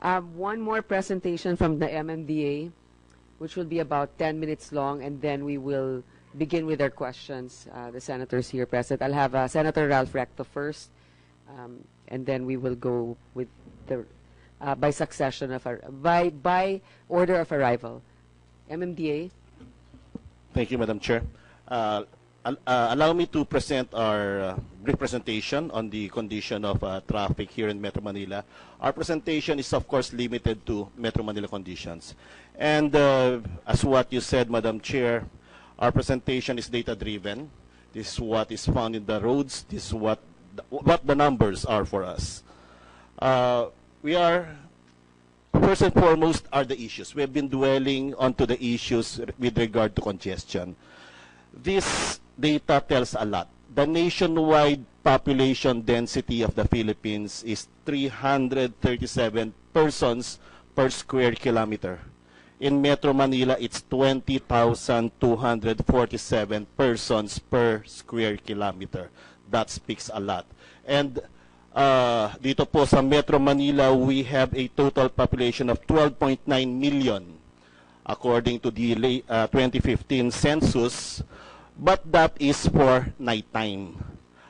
One more presentation from the MMDA, which will be about 10 minutes long, and then we will begin with our questions. The senators here present. I'll have Senator Ralph Recto first, and then we will go with the by succession of by order of arrival. MMDA. Thank you, Madam Chair. Allow me to present our brief presentation on the condition of traffic here in Metro Manila. Our presentation is, of course, limited to Metro Manila conditions. And as what you said, Madam Chair, our presentation is data-driven. This is what is found in the roads. This is what the numbers are for us. First and foremost, are the issues. We have been dwelling onto the issues with regard to congestion. This data tells a lot. The nationwide population density of the Philippines is 337 persons per square kilometer. In Metro Manila, it's 20,247 persons per square kilometer. That speaks a lot. And dito po sa Metro Manila, we have a total population of 12.9 million according to the 2015 census. But that is for nighttime.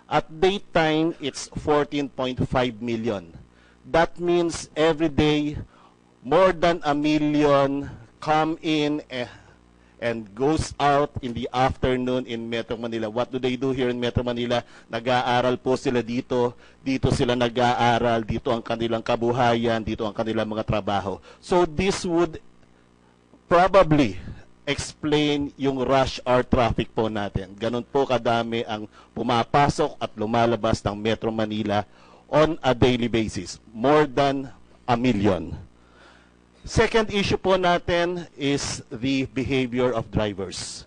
At daytime, it's 14.5 million. That means every day, more than 1 million come in and goes out in the afternoon in Metro Manila. What do they do here in Metro Manila? Nag-aaral po sila dito. Dito sila nag-aaral. Dito ang kanilang kabuhayan. Dito ang kanilang mga trabaho. So this would probably explain yung rush hour traffic po natin. Ganun po kadami ang pumapasok at lumalabas ng Metro Manila on a daily basis. More than 1 million. Second issue po natin is the behavior of drivers.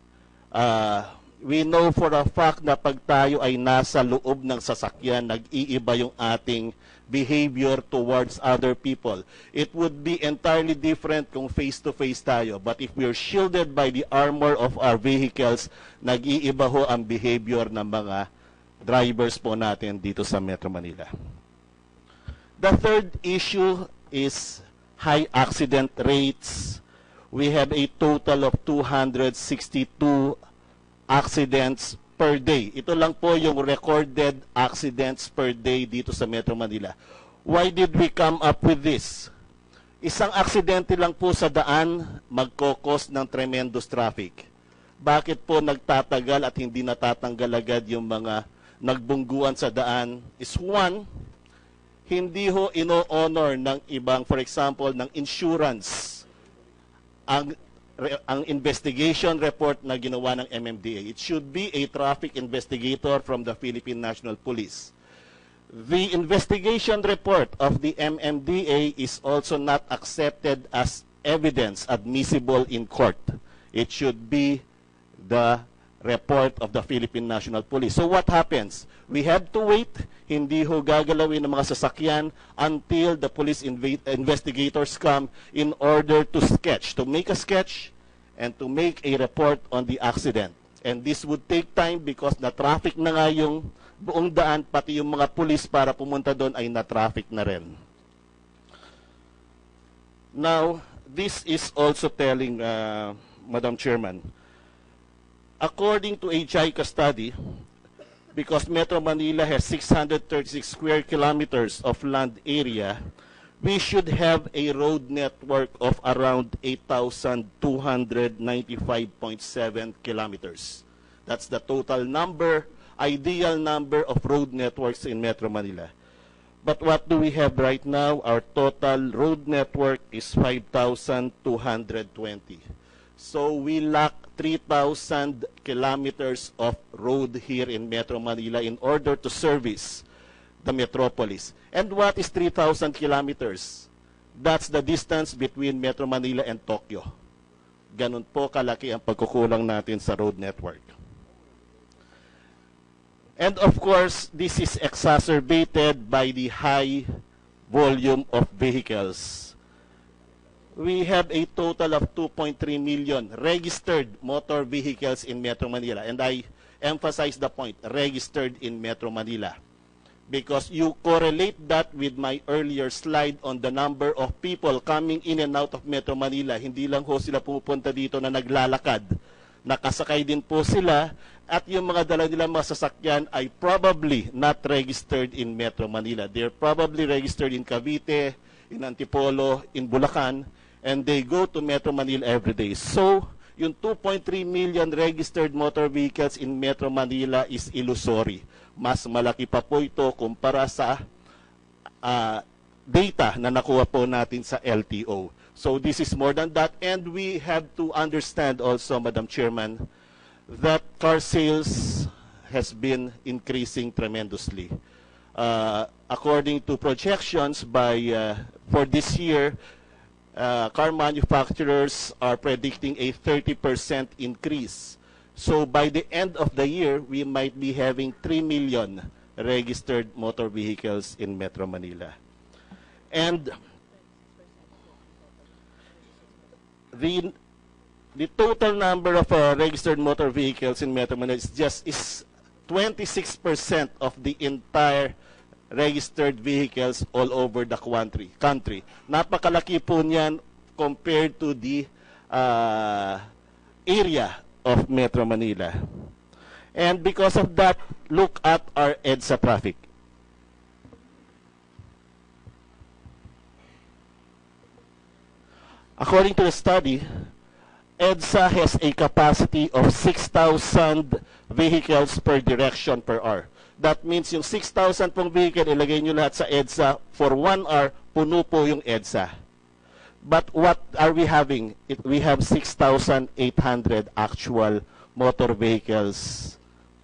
We know for a fact na pag tayo ay nasa loob ng sasakyan, nag-iiba yung ating behavior towards other people. It would be entirely different kung face-to-face tayo. But if we're shielded by the armor of our vehicles, nag-iiba ho ang behavior ng mga drivers po natin dito sa Metro Manila. The third issue is high accident rates. We have a total of 262 accidents per day. Ito lang po yung recorded accidents per day dito sa Metro Manila. Why did we come up with this? Isang aksidente lang po sa daan magkokos ng tremendous traffic. Bakit po nagtatagal at hindi natatanggal agad yung mga nagbungguan sa daan? Is one, hindi ho ino-honor ng ibang, for example, ng insurance ang investigation report na ginawa ng MMDA. It should be a traffic investigator from the Philippine National Police. The investigation report of the MMDA is also not accepted as evidence admissible in court. It should be the report of the Philippine National Police. So what happens? We have to wait. Hindi ho gagalawin ng mga sasakyan until the police investigators come in order to make a sketch and to make a report on the accident. And this would take time because na-traffic na nga yung buong daan, pati yung mga police para pumunta doon ay na-traffic na rin. Now, this is also telling, Madam Chairman, according to a JICA study, because Metro Manila has 636 square kilometers of land area, we should have a road network of around 8,295.7 kilometers. That's the total number, ideal number of road networks in Metro Manila. But what do we have right now? Our total road network is 5,220. So we lack 3,000 kilometers of road here in Metro Manila in order to service the metropolis. And what is 3,000 kilometers? That's the distance between Metro Manila and Tokyo. Ganun po kalaki ang pagkukulang natin sa road network. And of course, this is exacerbated by the high volume of vehicles. We have a total of 2.3 million registered motor vehicles in Metro Manila. And I emphasize the point, registered in Metro Manila. because you correlate that with my earlier slide on the number of people coming in and out of Metro Manila. Hindi lang ho sila pupunta dito na naglalakad. Nakasakay din po sila at yung mga dala nilang mga sasakyan ay probably not registered in Metro Manila. They're probably registered in Cavite, in Antipolo, in Bulacan, and they go to Metro Manila every day. So, yung 2.3 million registered motor vehicles in Metro Manila is illusory. Mas malaki pa po ito kumpara sa data na nakuha po natin sa LTO. So this is more than that, and we have to understand also, Madam Chairman, that car sales has been increasing tremendously. According to projections for this year, car manufacturers are predicting a 30% increase. So by the end of the year, we might be having 3 million registered motor vehicles in Metro Manila. And the total number of registered motor vehicles in Metro Manila is 26% of the entire registered vehicles all over the country. Napakalaki po niyan compared to the area of Metro Manila. And because of that, look at our EDSA traffic. According to the study, EDSA has a capacity of 6,000 vehicles per direction per hour. That means yung 6,000 pong vehicle, ilagay nyo lahat sa EDSA, for 1 hour, puno po yung EDSA. But what are we having? We have 6,800 actual motor vehicles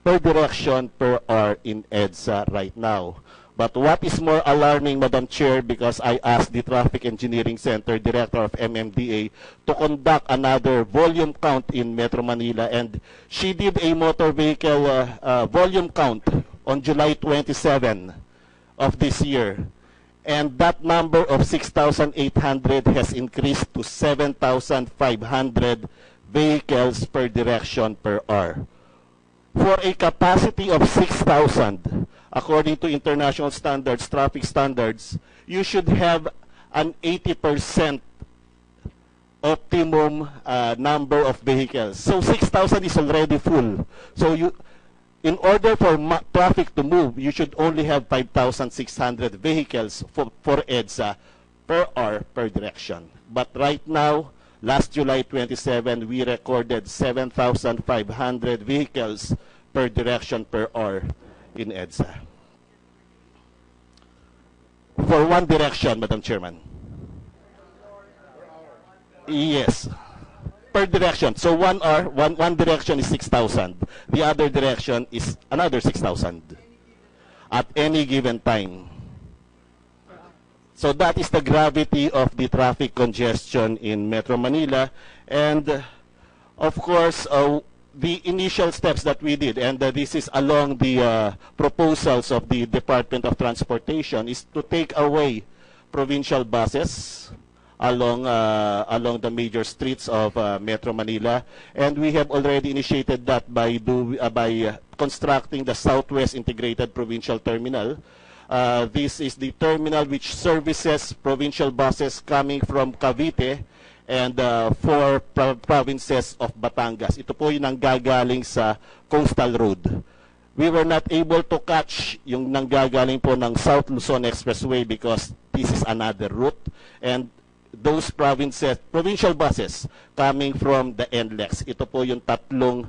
per direction per hour in EDSA right now. But what is more alarming, Madam Chair, because I asked the Traffic Engineering Center Director of MMDA to conduct another volume count in Metro Manila, and she did a motor vehicle volume count on July 27 of this year. And that number of 6,800 has increased to 7,500 vehicles per direction per hour. For a capacity of 6,000, according to international standards, traffic standards, you should have an 80% optimum number of vehicles. So 6,000 is already full. So in order for traffic to move, you should only have 5,600 vehicles for EDSA per hour per direction. But right now, last July 27, we recorded 7,500 vehicles per direction per hour in EDSA. For one direction, Madam Chairman. Yes. Per direction. So 1 hour, one direction is 6,000. The other direction is another 6,000 at any given time. So that is the gravity of the traffic congestion in Metro Manila. And of course, the initial steps that we did, and this is along the proposals of the Department of Transportation, is to take away provincial buses along the major streets of Metro Manila, and we have already initiated that by constructing the Southwest Integrated Provincial Terminal. This is the terminal which services provincial buses coming from Cavite and 4 provinces of Batangas. Ito po yung nanggagaling sa Coastal Road. We were not able to catch yung nanggagaling po ng South Luzon Expressway because this is another route, and those provincial buses coming from the NLEX. Ito po yung tatlong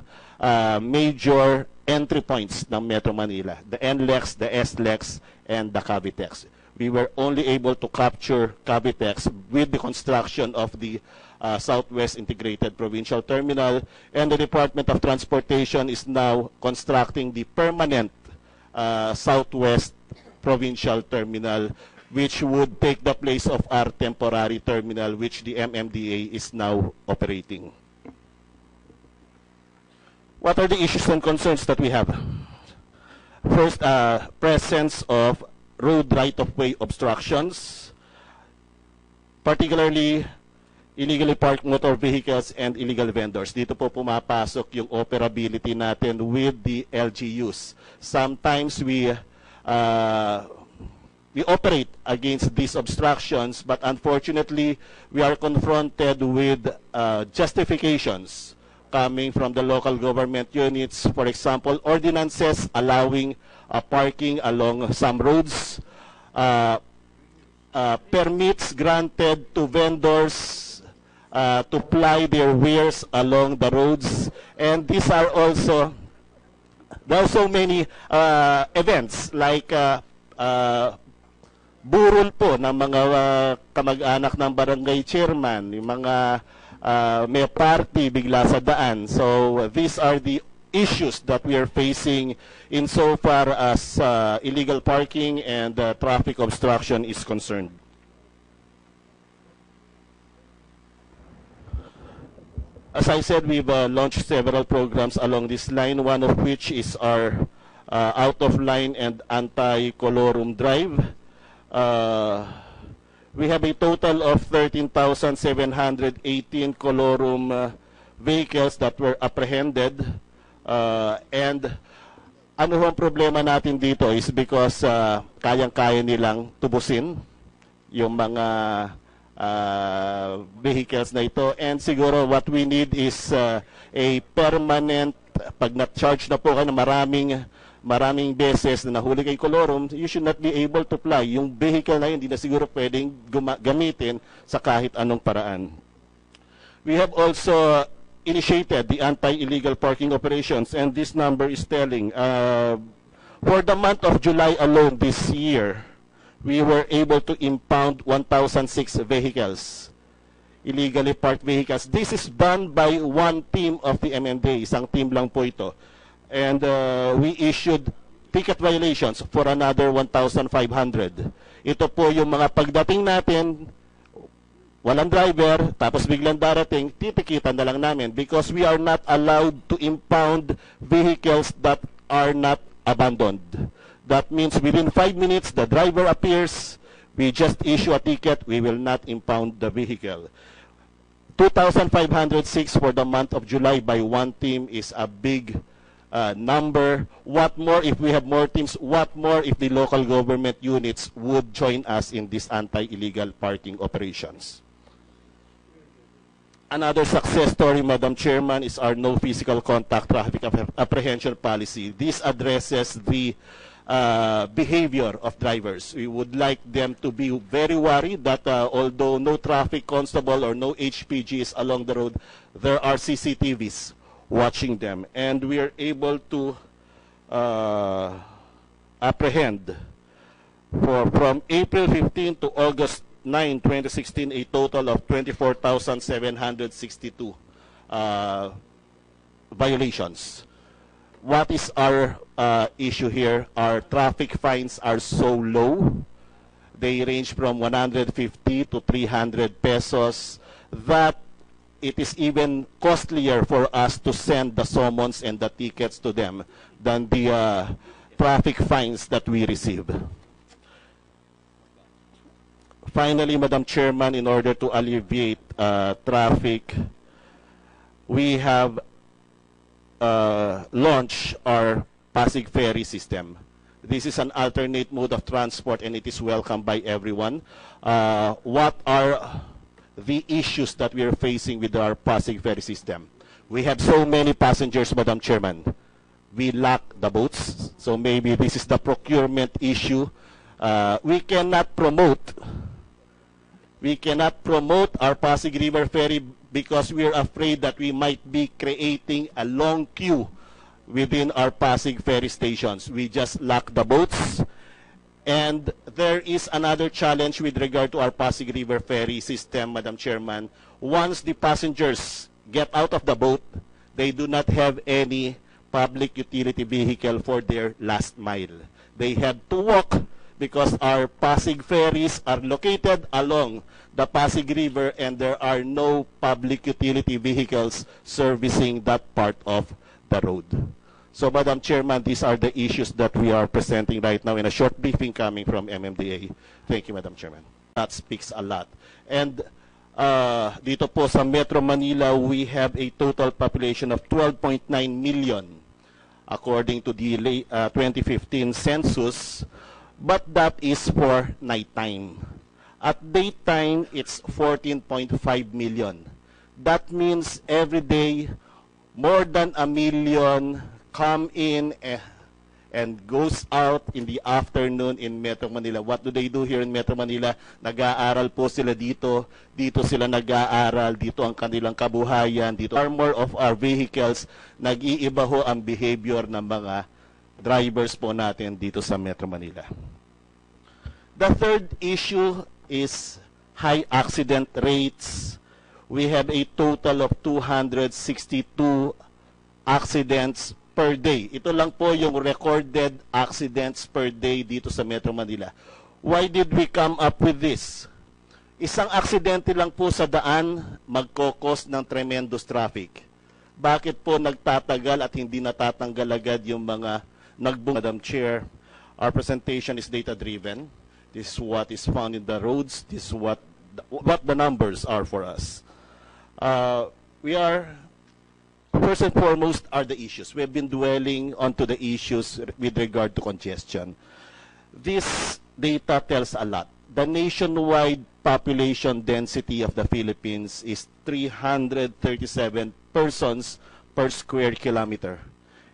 major entry points ng Metro Manila. The NLEX, the SLEX, and the Cavitex. We were only able to capture Cavitex with the construction of the Southwest Integrated Provincial Terminal, and the Department of Transportation is now constructing the permanent Southwest Provincial Terminal, which would take the place of our temporary terminal, which the MMDA is now operating. What are the issues and concerns that we have? First, presence of road right-of-way obstructions, particularly illegally parked motor vehicles and illegal vendors. Dito po pumapasok yung operability natin with the LGUs. Sometimes we we operate against these obstructions, but unfortunately, we are confronted with justifications coming from the local government units. For example, ordinances allowing parking along some roads, permits granted to vendors to ply their wares along the roads, and these are also, there are so many events like burol po ng mga kamag-anak ng barangay chairman, yung mga may party bigla sa daan. So these are the issues that we are facing insofar as illegal parking and traffic obstruction is concerned. As I said, we've launched several programs along this line, one of which is our out-of-line and anti-colorum drive. We have a total of 13,718 colorum vehicles that were apprehended. And ano ang problema natin dito is because kayang-kaya nilang tubusin yung mga vehicles na ito. And siguro what we need is a permanent, pag na-charge na po kayo na maraming beses na nahuli kay colorum, you should not be able to fly. Yung vehicle na yun, hindi na siguro pwedeng gamitin sa kahit anong paraan. We have also initiated the anti-illegal parking operations, and this number is telling. For the month of July alone this year, we were able to impound 1,006 vehicles, illegally parked vehicles. This is done by one team of the MMDA, isang team lang po ito. And we issued ticket violations for another 1,500. Ito po yung mga pagdating natin, walang driver, tapos biglang darating, titikitan na lang namin because we are not allowed to impound vehicles that are not abandoned. That means within 5 minutes, the driver appears, we just issue a ticket, we will not impound the vehicle. 2,506 for the month of July by one team is a big number. What more if we have more teams? What more if the local government units would join us in these anti-illegal parking operations? Another success story, Madam Chairman, is our no physical contact traffic apprehension policy. This addresses the behavior of drivers. We would like them to be very worried that although no traffic constable or no HPG is along the road, there are CCTVs watching them. And we are able to apprehend from April 15 to August 9, 2016, a total of 24,762 violations. What is our issue here? Our traffic fines are so low. They range from 150 to 300 pesos that it is even costlier for us to send the summons and the tickets to them than the traffic fines that we receive. Finally, Madam Chairman, in order to alleviate traffic, we have launched our Pasig Ferry system. This is an alternate mode of transport and it is welcomed by everyone. What are the issues that we are facing with our Pasig Ferry system? We have so many passengers, Madam Chairman. We lack the boats, so maybe this is the procurement issue. We cannot promote our Pasig River Ferry because we are afraid that we might be creating a long queue within our Pasig Ferry stations. We just lack the boats. And there is another challenge with regard to our Pasig River Ferry system, Madam Chairman. Once the passengers get out of the boat, they do not have any public utility vehicle for their last mile. They have to walk because our Pasig ferries are located along the Pasig River and there are no public utility vehicles servicing that part of the road. So, Madam Chairman, these are the issues that we are presenting right now in a short briefing coming from MMDA. Thank you, Madam Chairman. That speaks a lot. And dito po sa Metro Manila, we have a total population of 12.9 million. according to the 2015 census, but that is for nighttime. At daytime, it's 14.5 million. That means every day, more than 1 million come in and goes out in the afternoon in Metro Manila. What do they do here in Metro Manila? Nag-aaral po sila dito. Dito sila nag-aaral. Dito ang kanilang kabuhayan. Dito more of our vehicles. Nag-iiba ho ang behavior ng mga drivers po natin dito sa Metro Manila. The third issue is high accident rates. We have a total of 262 accidents per day. Ito lang po yung recorded accidents per day dito sa Metro Manila. Why did we come up with this? Isang aksidente lang po sa daan magkokos ng tremendous traffic. Bakit po nagtatagal at hindi natatanggal agad yung mga Madam Chair, our presentation is data-driven. This is what is found in the roads. This is what the numbers are for us. First and foremost are the issues. We have been dwelling onto the issues with regard to congestion. This data tells a lot. The nationwide population density of the Philippines is 337 persons per square kilometer.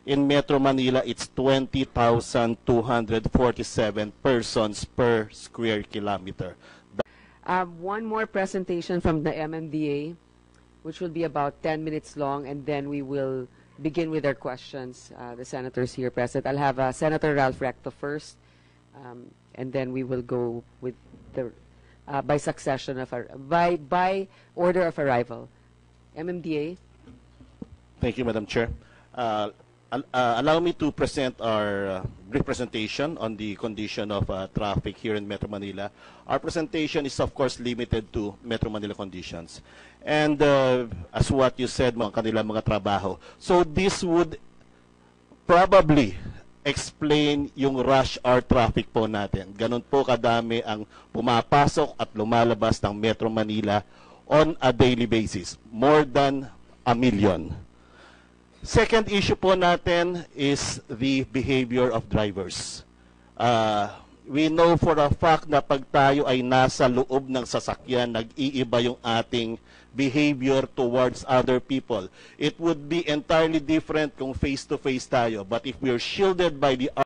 In Metro Manila, it's 20,247 persons per square kilometer. One more presentation from the MMDA, which will be about 10 minutes long, and then we will begin with our questions. The senators here present. I'll have Senator Ralph Recto first, and then we will go with the by succession of by order of arrival. MMDA. Thank you, Madam Chair. Allow me to present our brief presentation on the condition of traffic here in Metro Manila. Our presentation is, of course, limited to Metro Manila conditions. And as what you said, kanilang mga trabaho. So this would probably explain yung rush hour traffic po natin. Ganun po kadami ang pumapasok at lumalabas ng Metro Manila on a daily basis. More than 1 million. Second issue po natin is the behavior of drivers. We know for a fact na pag tayo ay nasa loob ng sasakyan, nag-iiba yung ating behavior towards other people. It would be entirely different kung face-to-face tayo. But if we're shielded by the